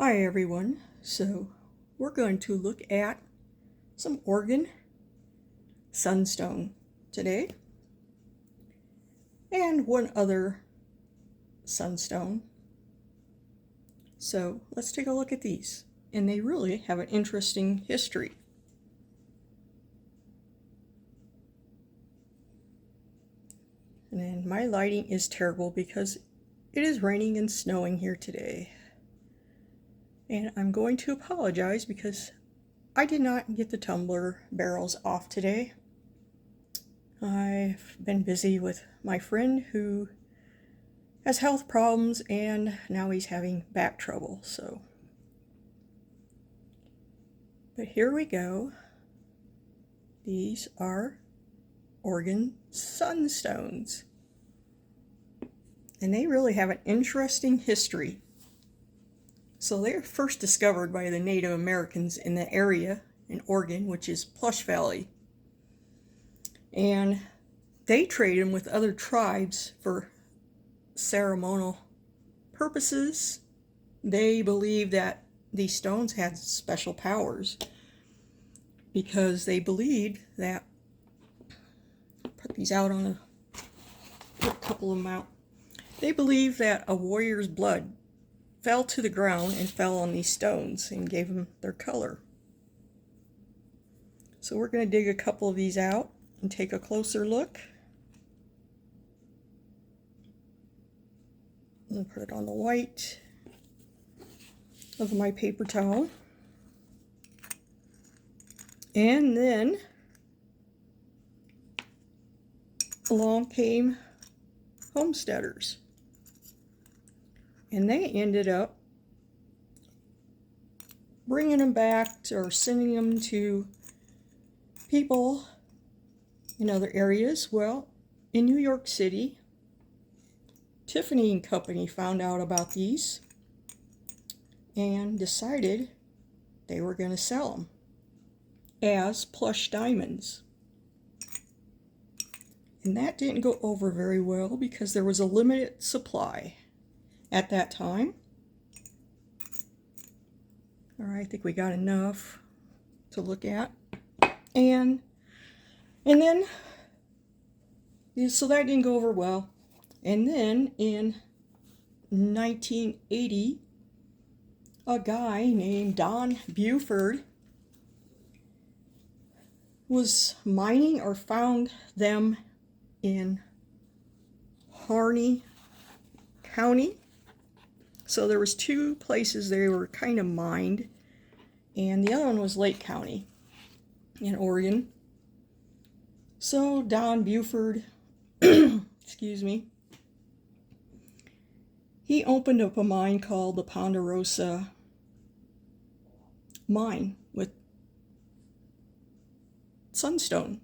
Hi everyone, so we're going to look at some Oregon Sunstone today and one other Sunstone. So let's take a look at these, and they really have an interesting history. And my lighting is terrible because it is raining and snowing here today. And I'm going to apologize because I did not get the tumbler barrels off today. I've been busy with my friend who has health problems and now he's having back trouble, so. But here we go. These are Oregon Sunstones. And they really have an interesting history. So they were first discovered by the Native Americans in the area in Oregon, which is Plush Valley. And they traded them with other tribes for ceremonial purposes. They believed that these stones had special powers because they believed that, put these out on a couple of them out. They believed that a warrior's blood fell to the ground and fell on these stones and gave them their color. So we're going to dig a couple of these out and take a closer look. And put it on the white of my paper towel. And then along came homesteaders. And they ended up bringing them back or sending them to people in other areas. Well, in New York City, Tiffany and Company found out about these and decided they were going to sell them as plush diamonds. And that didn't go over very well because there was a limited supply at that time. All right, I think we got enough to look at. And then, so that didn't go over well. And then in 1980, a guy named Don Buford was mining or found them in Harney County. So there was two places they were kind of mined, and the other one was Lake County in Oregon. So Don Buford, excuse me, he opened up a mine called the Ponderosa Mine with Sunstone.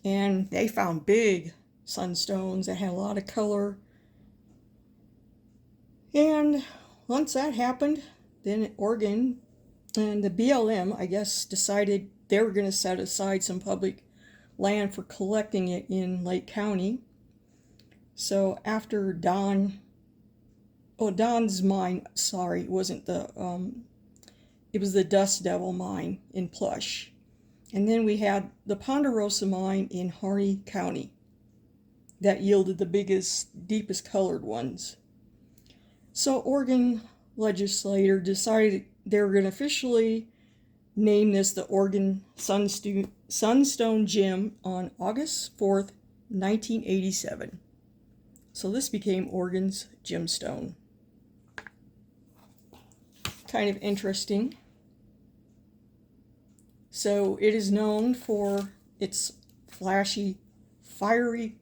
And they found big sunstones that had a lot of color. And once that happened, then Oregon and the BLM, I guess, decided they were going to set aside some public land for collecting it in Lake County. So after Don's mine, sorry, it wasn't it was the Dust Devil mine in Plush. And then we had the Ponderosa mine in Harney County that yielded the biggest, deepest colored ones. So Oregon legislature decided they were going to officially name this the Oregon Sunstone Gem on August 4th, 1987. So this became Oregon's gemstone. Kind of interesting. So it is known for its flashy, fiery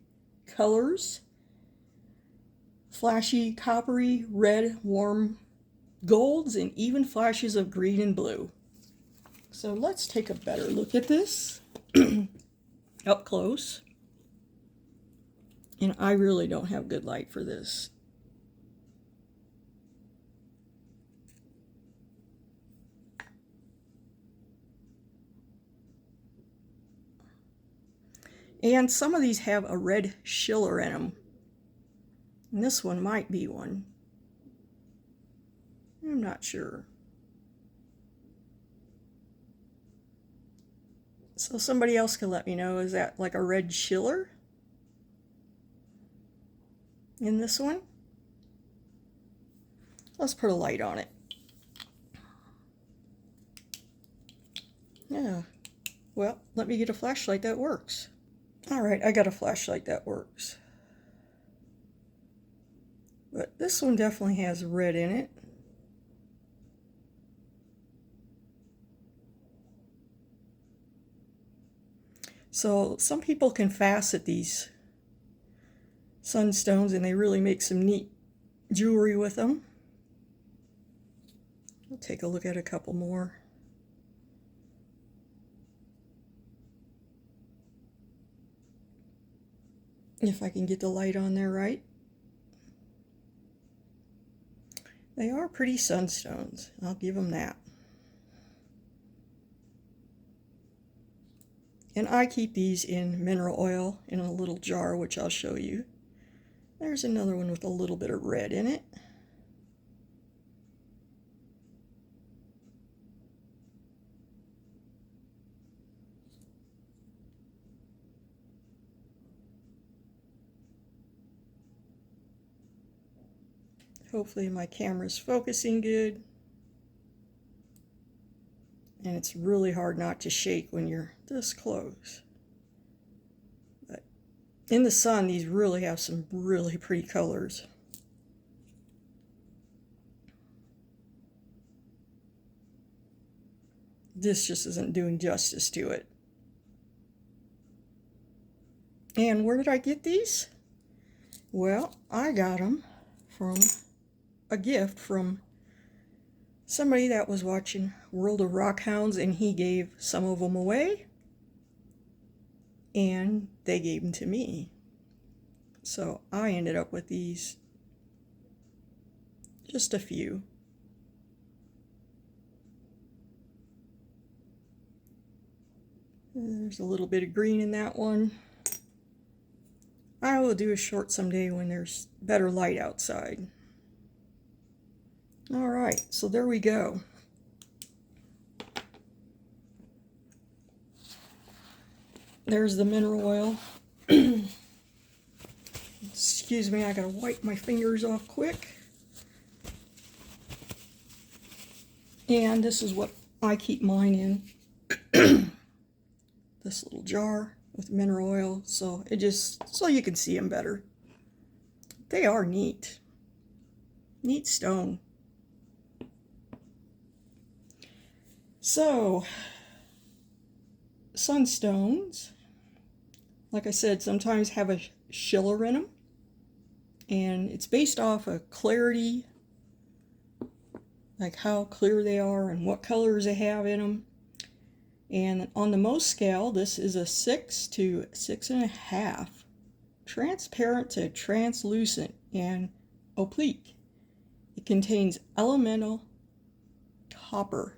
colors, flashy, coppery, red, warm golds, and even flashes of green and blue. So let's take a better look at this up close. And I really don't have good light for this. And some of these have a red schiller in them. And this one might be one. I'm not sure. So somebody else can let me know, is that like a red schiller in this one? Let's put a light on it. Yeah. Well, let me get a flashlight that works. Alright, I got a flashlight that works. But this one definitely has red in it. So some people can facet these sunstones and they really make some neat jewelry with them. I'll take a look at a couple more. If I can get the light on there right. They are pretty sunstones, I'll give them that. And I keep these in mineral oil in a little jar, which I'll show you. There's another one with a little bit of red in it. Hopefully my camera's focusing good. And it's really hard not to shake when you're this close. But in the sun, these really have some really pretty colors. This just isn't doing justice to it. And where did I get these? Well, I got them from a gift from somebody that was watching World of Rockhounds, and he gave some of them away, and they gave them to me. So I ended up with these, just a few. There's a little bit of green in that one. I will do a short someday when there's better light outside. Alright, so there we go. There's the mineral oil. Excuse me, I gotta wipe my fingers off quick. And this is what I keep mine in. This little jar with mineral oil, so you can see them better. They are neat. Neat stone. So, sunstones, like I said, sometimes have a schiller in them, and it's based off of clarity, like how clear they are and what colors they have in them. And on the Mohs scale, this is a 6 to 6.5, transparent to translucent and oblique. It contains elemental copper.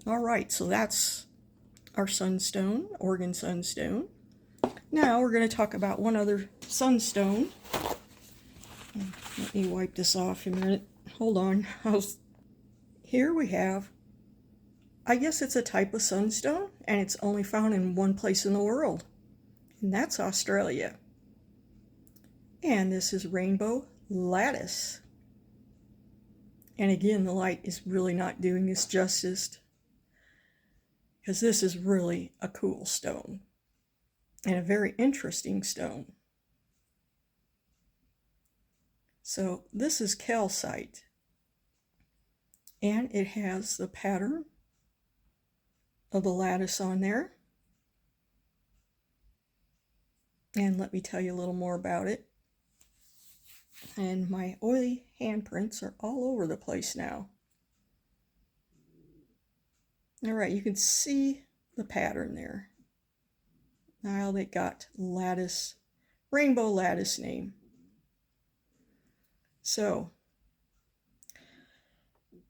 Alright, so that's our sunstone, Oregon sunstone. Now we're going to talk about one other sunstone. Let me wipe this off a minute. Hold on. Here we have, I guess it's a type of sunstone, and it's only found in one place in the world, and that's Australia. And this is rainbow lattice. And again, the light is really not doing this justice, because this is really a cool stone and a very interesting stone. So this is calcite, and it has the pattern of the lattice on there. And let me tell you a little more about it. And my oily handprints are all over the place now. Alright, you can see the pattern there. Now they got lattice, rainbow lattice name. So,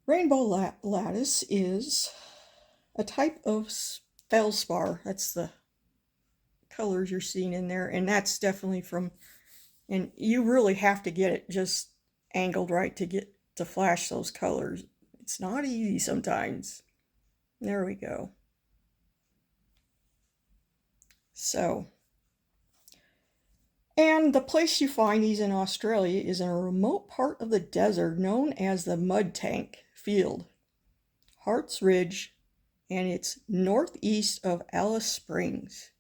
rainbow lattice is a type of feldspar. That's the colors you're seeing in there, and that's definitely from, and you really have to get it just angled right to get to flash those colors. It's not easy sometimes. There we go. So, and the place you find these in Australia is in a remote part of the desert known as the Mud Tank Field, Harts Ridge, and it's northeast of Alice Springs.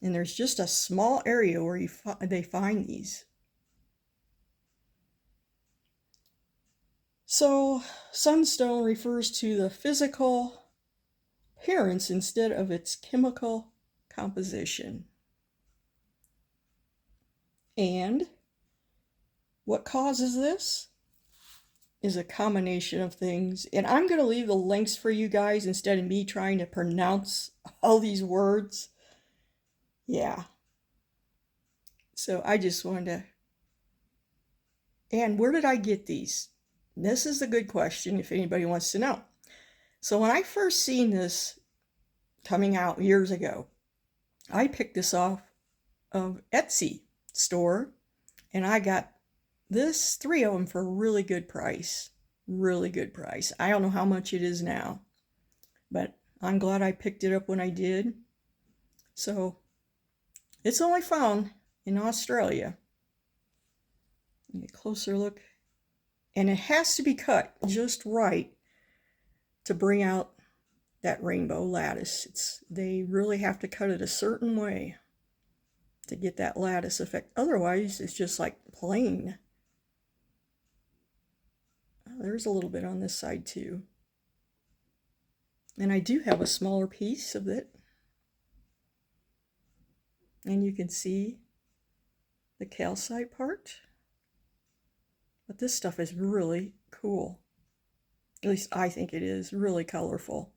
And there's just a small area where they find these. So, sunstone refers to the physical appearance instead of its chemical composition. And what causes this is a combination of things. And I'm going to leave the links for you guys instead of me trying to pronounce all these words. Yeah. So I just wanted to. And where did I get these? This is a good question if anybody wants to know. So when I first seen this coming out years ago, I picked this off of Etsy store, and I got this 3 of them for a really good price. Really good price. I don't know how much it is now, but I'm glad I picked it up when I did. So it's only found in Australia. Get a closer look. And it has to be cut just right to bring out that rainbow lattice. They really have to cut it a certain way to get that lattice effect. Otherwise, it's just like plain. Oh, there's a little bit on this side too. And I do have a smaller piece of it. And you can see the calcite part. But this stuff is really cool. At least I think it is. Really colorful.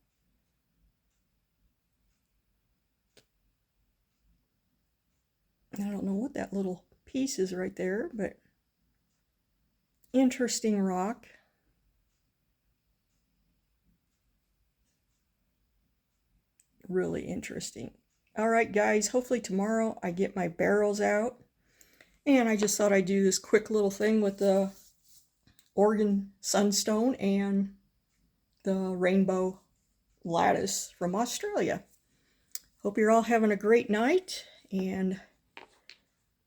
I don't know what that little piece is right there, but interesting rock. Really interesting. All right, guys, hopefully tomorrow I get my barrels out. And I just thought I'd do this quick little thing with the Oregon Sunstone and the rainbow lattice from Australia. Hope you're all having a great night, and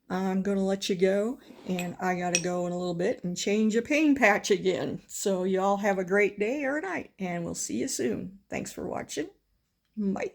I'm going to let you go, and I got to go in a little bit and change a paint patch again. So you all have a great day or night, and we'll see you soon. Thanks for watching. Bye.